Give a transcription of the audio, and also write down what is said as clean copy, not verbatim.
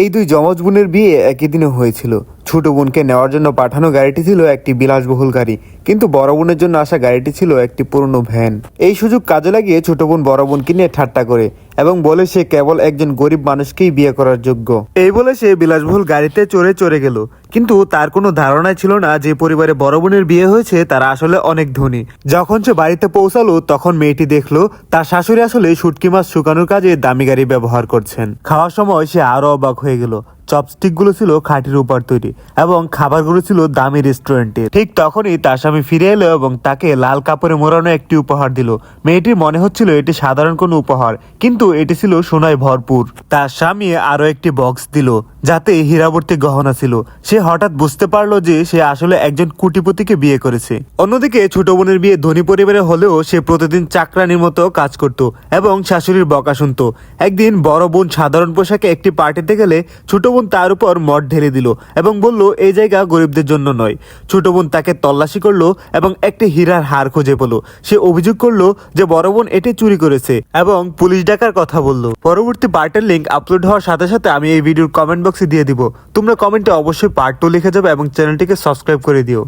এই দুই যমজ বোনের বিয়ে একই দিনে হয়েছিল। ছোট বোনকে নেওয়ার জন্য পাঠানো গাড়িটি ছিল একটি বিলাসবহুল গাড়ি, কিন্তু বড় বোনের জন্য আসা গাড়িটি ছিল একটি পুরনো ভ্যান। এই সুযোগ কাজে লাগিয়ে ছোট বোন বড় বোনকে নিয়ে ঠাট্টা করে এবং বলে সে কেবল একজন গরিব মানুষকেই বিয়ে করার যোগ্য। এই বলে সে বিলাসবহুল গাড়িতে চড়ে গেল, কিন্তু তার কোনো ধারণাই ছিল না যে পরিবারে বড় বোনের বিয়ে হয়েছে তারা আসলে অনেক ধনী। যখন সে বাড়িতে পৌঁছালো তখন মেয়েটি দেখলো তার শাশুড়ি আসলে শুটকি মাছ শুকানোর কাজে দামি গাড়ি ব্যবহার করছেন। খাওয়ার সময় সে আরো অবাক হয়ে গেল। চপস্টিক গুলো ছিল খাঁটির উপর তৈরি এবং খাবারগুলো ছিল দামি রেস্টুরেন্টে। ঠিক তখনই তার স্বামী ফিরে এলো এবং তাকে লাল কাপড়ে মোড়ানো একটি উপহার দিল। মেয়েটির মনে হচ্ছিল এটি সাধারণ কোনো উপহার, কিন্তু এটি ছিল সোনায় ভরপুর। তার স্বামী আরো একটি বক্স দিল যাতে হীরাবর্তী গহনা ছিল। সে হঠাৎ বুঝতে পারলো যে সে আসলে একজন কোটিপতিকে বিয়ে করেছে। অন্যদিকে ছোট বোনের বিয়ে ধনী পরিবারে হলেও সে প্রতিদিন চাকরানির মতো কাজ করত এবং শাশুড়ির বকা শুনত। একদিন বড় বোন সাধারণ পোশাকে একটি পার্টিতে গেলে ছোট বোন তার উপর মদ ঢেলে দিল এবং বলল এই জায়গা গরিবদের জন্য নয়। ছোট বোন তাকে তল্লাশি করলো এবং একটি হীরার হার খুঁজে পেল। সে অভিযোগ করলো যে বড় বোন এটি চুরি করেছে এবং পুলিশ ডাকার কথা বলল। পরবর্তী পার্টের লিঙ্ক আপলোড হওয়ার সাথে সাথে আমি এই ভিডিওর কমেন্ট বক্সে দিয়ে দিব। তোমরা কমেন্টে অবশ্যই পার্ট 2 লিখে যাবে এবং চ্যানেলটিকে সাবস্ক্রাইব করে দিও।